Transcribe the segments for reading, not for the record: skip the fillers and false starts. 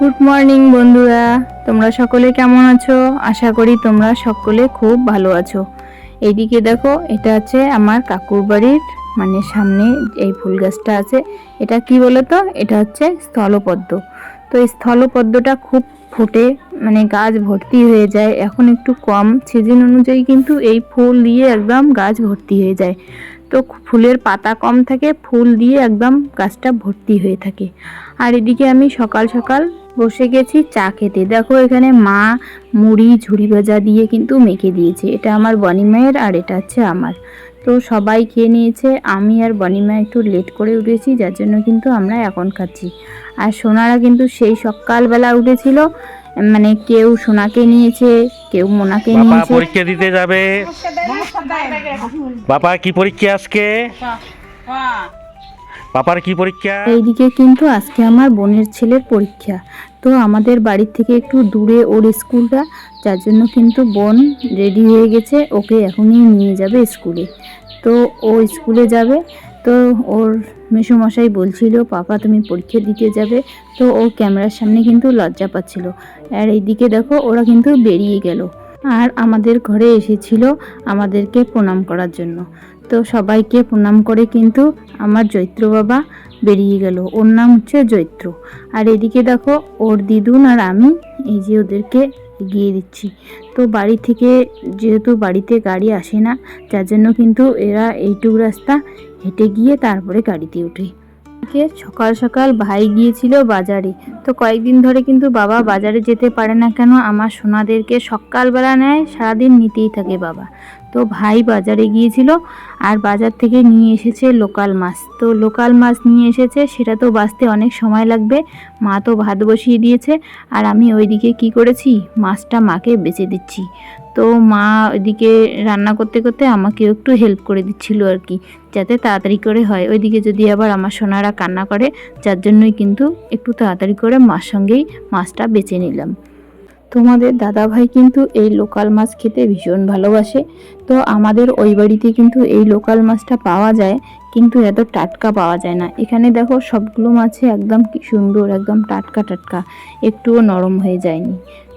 Good morning বন্ধুরা, তোমরা সকলে কেমন আছো? আশা করি তোমরা সকলে খুব ভালো আছো। এইদিকে দেখো, এটা আছে আমার কাকুর বাড়ির সামনে এই ফুল গাছটা আছে। এটা কি বলো তো? এটা হচ্ছে স্থলপদ্ম। তো এই স্থলপদ্মটা খুব ফোটে, গাছ ভর্তি হয়ে যায়। এখন একটু কম সিজন অনুযায়ী, কিন্তু এই ফুল দিয়ে একদম গাছ ভর্তি হয়ে যায়। তো ফুলের পাতা কম থাকে, ফুল দিয়ে একদম গাছটা ভর্তি হয়ে থাকে। আর এদিকে আমি সকাল সকাল বসে গেছি চা খেতে। দেখো এখানে মা মুড়ি ঝুড়ি ভাজা দিয়ে কিন্তু মেখে দিয়েছে। এটা আমার বনি মায়ের, আর এটা হচ্ছে আমার। তো সবাই খেয়ে নিয়েছে। আমি আর বনি মা একটু লেট করে উঠেছি, যার জন্য কিন্তু আমরা এখন খাচ্ছি। আর সোনারা কিন্তু সেই সকালবেলা উঠেছিল, কেউ সোনাকে নিয়েছে, কেউ মোনাকে নিয়েছে। পরীক্ষা দিতে যাবে। বাবা কি পরীক্ষা আজকে? পাপার কি পরীক্ষা? এইদিকে কিন্তু আজকে আমার বোনের ছেলের পরীক্ষা। তো আমাদের বাড়ি থেকে একটু দূরে ওর স্কুলটা, যার জন্য কিন্তু বোন রেডি হয়ে গেছে, ওকে এখনই নিয়ে যাবে স্কুলে। তো ও স্কুলে যাবে। তো ওর মেসোমশাই বলছিল, পাপা তুমি পরীক্ষা দিতে যাবে। তো ও ক্যামেরার সামনে কিন্তু লজ্জা পাচ্ছিল। আর এইদিকে দেখো, ওরা কিন্তু বেরিয়ে গেল। আর আমাদের ঘরে এসেছিল আমাদেরকে প্রণাম করার জন্য। তো সবাইকে প্রণাম করে কিন্তু আমার জৈত্র বাবা বেরিয়ে গেল। ওর নাম হচ্ছে জৈত্র। আর এদিকে দেখো, ওর দিদুন আর আমি এই যে ওদেরকে এগিয়ে দিচ্ছি। তো বাড়ি থেকে যেহেতু বাড়িতে গাড়ি আসে না, যার জন্য কিন্তু এরা এইটুকু রাস্তা হেঁটে গিয়ে তারপরে গাড়িতে ওঠে। সকাল সকাল ভাই গিয়েছিল বাজারে। তো কয়েকদিন ধরে কিন্তু বাবা বাজারে যেতে পারে না। কেন? আমার সোনাদেরকে সকালবেলা নেয়, সারাদিন নিতেই থাকে বাবা। তো ভাই বাজারে গিয়েছিল, আর বাজার থেকে নিয়ে এসেছে লোকাল মাছ। তো লোকাল মাছ নিয়ে এসেছে, সেটা তো বাছতে অনেক সময় লাগবে। মা তো ভাত বসিয়ে দিয়েছে, আর আমি ওইদিকে কি করেছি, মাছটা মাকে বেচে দিচ্ছি। তো মা ওইদিকে রান্না করতে করতে আমাকেও একটু হেল্প করে দিচ্ছিল আর কি, যাতে তাড়াতাড়ি করে হয়। ওইদিকে যদি আবার আমার সোনারা কান্না করে, যার জন্যই কিন্তু একটু তাড়াতাড়ি করে মার সঙ্গেই মাছটা বেছে নিলাম। তোমাদের দাদাভাই কিন্তু এই লোকাল মাছ খেতে ভীষণ ভালোবাসে। তো আমাদের ওই বাড়িতে কিন্তু এই লোকাল মাছটা পাওয়া যায়, কিন্তু এত টাটকা পাওয়া যায় না। এখানে দেখো, সবগুলো মাছে একদম কি সুন্দর, একদম টাটকা টাটকা, একটুও নরম হয়ে যায়নি।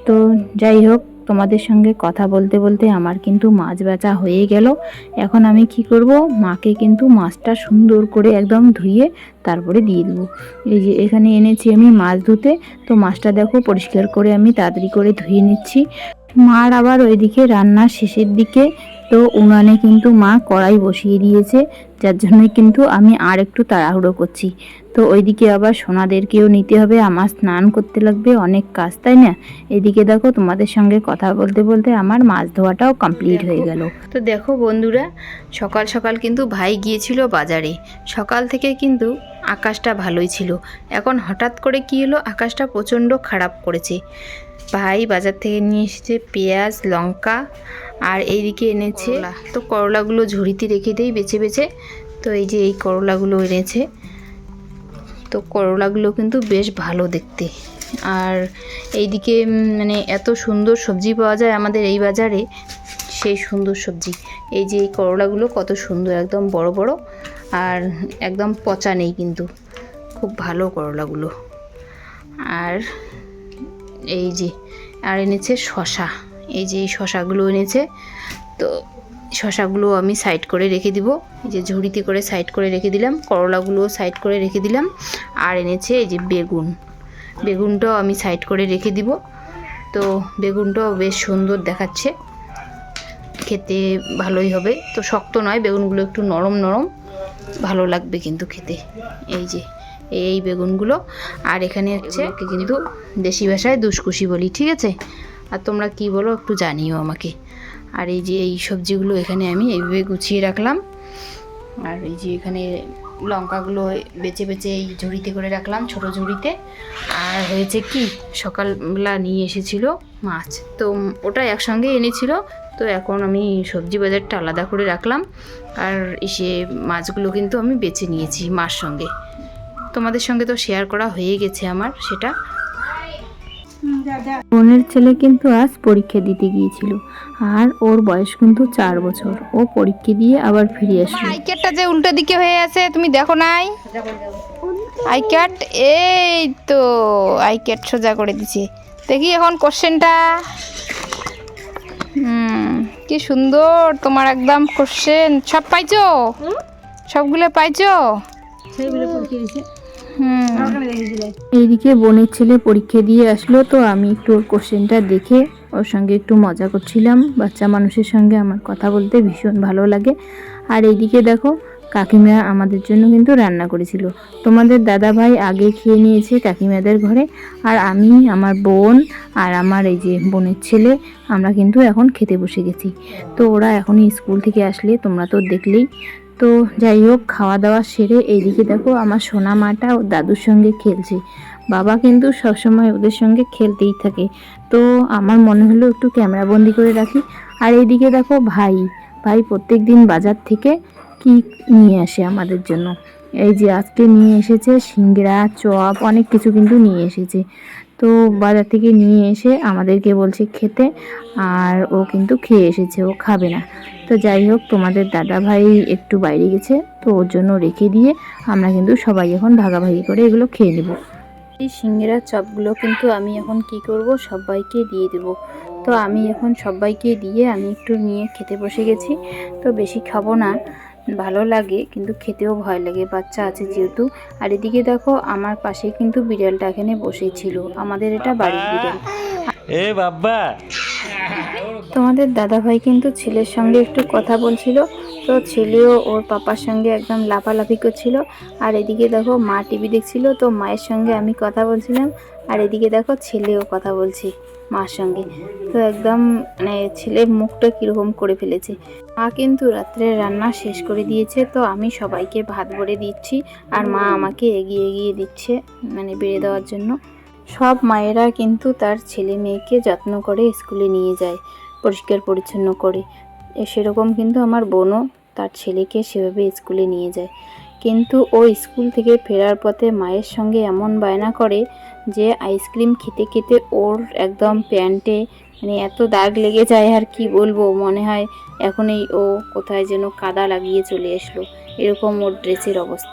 তো যাই হোক, তোমাদের সঙ্গে কথা বলতে বলতে আমার কিন্তু মাছ বেচা হয়ে গেল। এখন আমি কি করব, মাকে কিন্তু মাছটা সুন্দর করে একদম ধুয়ে তারপরে দিয়ে দেবো। এই যে এখানে এনেছি আমি মাছ ধুতে। তো মাছটা দেখো পরিষ্কার করে আমি তাড়াতাড়ি করে ধুয়ে নিচ্ছি। মার আবার ওইদিকে রান্নার শেষের দিকে তো উনানে কিন্তু মা কড়াই বসিয়ে দিয়েছে, যার জন্যই কিন্তু আমি আর একটু তাড়াহুড়ো করছি। তো ওইদিকে আবার সোনাদেরকেও নিতে হবে, আমার স্নান করতে লাগবে, অনেক কাজ, তাই না? এদিকে দেখো, তোমাদের সঙ্গে কথা বলতে বলতে আমার মাছ ধোয়াটাও কমপ্লিট হয়ে গেল। তো দেখো বন্ধুরা, সকাল সকাল কিন্তু ভাই গিয়েছিল বাজারে। সকাল থেকে কিন্তু আকাশটা ভালোই ছিল। এখন হঠাৎ করে কি হলো, আকাশটা প্রচণ্ড খারাপ করেছে। ভাই বাজার থেকে নিয়ে এসেছে পেঁয়াজ, লঙ্কা, আর এইদিকে এনেছে তো করলাগুলো ঝুড়িতে রেখে দেই বেছে বেছে। তো এই যে এই করলাগুলো এনেছে। তো করলাগুলো কিন্তু বেশ ভালো দেখতে। আর এইদিকে এত সুন্দর সবজি পাওয়া যায় আমাদের এই বাজারে, সেই সুন্দর সবজি। এই যে এই করলাগুলো কত সুন্দর, একদম বড় বড়, আর একদম পচা নেই, কিন্তু খুব ভালো করলাগুলো। আর এই যে আর এনেছে শশা। এই যে এই শশাগুলো এনেছে। তো শশাগুলো আমি সাইড করে রেখে দিব। এই যে ঝুড়িতে করে সাইড করে রেখে দিলাম, করলাগুলোও সাইড করে রেখে দিলাম। আর এনেছে এই যে বেগুন, বেগুনটাও আমি সাইড করে রেখে দিব। তো বেগুনটাও বেশ সুন্দর দেখাচ্ছে, খেতে ভালোই হবে। তো শক্ত নয়, বেগুনগুলো একটু নরম নরম, ভালো লাগবে কিন্তু খেতে। এই যে এই বেগুনগুলো। আর এখানে হচ্ছে কিন্তু দেশি ভাষায় দুশকুশি বলি, ঠিক আছে? আর তোমরা কি বলো একটু জানিও আমাকে। আর এই যে এই সবজিগুলো এখানে আমি এইভাবে গুছিয়ে রাখলাম। আর এই যে এখানে লঙ্কাগুলো বেছে বেছে এই ঝুড়িতে করে রাখলাম, ছোট ঝুড়িতে। আর হয়েছে কি, সকালবেলা নিয়ে এসেছিল মাছ, তো ওটা একসঙ্গে এনেছিল। তো এখন আমি সবজি বাজারটা আলাদা করে রাখলাম। আর এসে মাছগুলো কিন্তু আমি বেছে নিয়েছি মার সঙ্গে। তোমাদের সঙ্গে তো শেয়ার করা হয়ে গেছে আমার সেটা। বোনের ছেলে কিন্তু আজ পরীক্ষা দিতে গিয়েছিল, আর ওর বয়স কিন্তু 4 বছর। ও পরীক্ষা দিয়ে আবার ফিরে আসলো। আইকেটটা যে উল্টো দিকে হয়ে আছে, তুমি দেখো নাই? আই ক্যাট, এই তো আই ক্যাট সোজা করে দিছে। দেখি এখন কোশ্চেনটা। কি সুন্দর তোমার একদম কোশ্চেন। সব পাইছো? সবগুলো পাইছো? এইদিকে বোনের ছেলে পরীক্ষা দিয়ে আসলো, তো আমি একটু ওর কোশ্চেনটা দেখে ওর সঙ্গে একটু মজা করছিলাম। বাচ্চা মানুষের সঙ্গে আমার কথা বলতে ভীষণ ভালো লাগে। আর এইদিকে দেখো কাকিমা আমাদের জন্য কিন্তু রান্না করেছিল। তোমাদের দাদা ভাই আগে খেয়ে নিয়েছে কাকিমাদের ঘরে, আর আমি, আমার বোন আর আমার এই যে বোনের ছেলে, আমরা কিন্তু এখন খেতে বসে গেছি। তো ওরা এখনই স্কুল থেকে আসলে তোমরা তো দেখলেই। তো যাই হোক, খাওয়া দাওয়া সেরে এইদিকে দেখো আমার সোনা মাটা ও দাদুর সঙ্গে খেলছে। বাবা কিন্তু সবসময় ওদের সঙ্গে খেলতেই থাকে। তো আমার মনে হলো একটু ক্যামেরা বন্দি করে রাখি। আর এইদিকে দেখো ভাই ভাই প্রত্যেক দিন বাজার থেকে কি নিয়ে আসে আমাদের জন্য। এই যে আজকে নিয়ে এসেছে সিঙ্গারা, চপ, অনেক কিছু কিন্তু নিয়ে এসেছে। তো বাজার থেকে নিয়ে এসে আমাদেরকে বলছে খেতে, আর ও কিন্তু খেয়ে এসেছে, ও খাবে না। তো যাই হোক, তোমাদের দাদা ভাই একটু বাইরে গেছে, তো ওর জন্য রেখে দিয়ে আমরা কিন্তু সবাই এখন ভাগাভাগি করে এগুলো খেয়ে নেব। এই সিঙ্গারা চপগুলো কিন্তু আমি এখন কি করব, সবাইকে দিয়ে দেব। তো আমি এখন সবাইকে দিয়ে আমি একটু নিয়ে খেতে বসে গেছি। তো বেশি খাবো না, ভালো লাগে কিন্তু খেতেও ভয় লাগে, বাচ্চা আছে যেহেতু। আর এদিকে দেখো আমার পাশে কিন্তু বিড়ালটা এখানে বসেছিল, আমাদের এটা বাড়ির বিড়াল। এ বাবা, তোমাদের দাদাভাই কিন্তু ছেলের সঙ্গে একটু কথা বলছিল, তো ছেলেও ওর পাপার সঙ্গে একদম লাফালাফি করছিল। আর এদিকে দেখো মা টিভি দেখছিল, তো মায়ের সঙ্গে আমি কথা বলছিলাম। আর এদিকে দেখো ছেলেও কথা বলছে মার সঙ্গে। তো একদম মানে ছেলের মুখটা কীরকম করে ফেলেছে। মা কিন্তু রাত্রে রান্না শেষ করে দিয়েছে, তো আমি সবাইকে ভাত বেড়ে দিচ্ছি আর মা আমাকে এগিয়ে এগিয়ে দিচ্ছে মানে বেড়ে দেওয়ার জন্য। সব মায়েরা কিন্তু তার ছেলে মেয়েকে যত্ন করে স্কুলে নিয়ে যায়, পরিষ্কার পরিচ্ছন্ন করে। সেরকম কিন্তু আমার বোনও তার ছেলেকে সেভাবে স্কুলে নিয়ে যায়। কিন্তু ও স্কুল থেকে ফেরার পথে মায়ের সঙ্গে এমন বায়না করে যে আইসক্রিম খেতে খেতে ওর একদম প্যান্টে মানে এত দাগ লেগে যায়, আর কি বলবো, মনে হয় এখনই ও কোথায় যেন কাদা লাগিয়ে চলে আসলো, এরকম ওর ড্রেসের অবস্থা।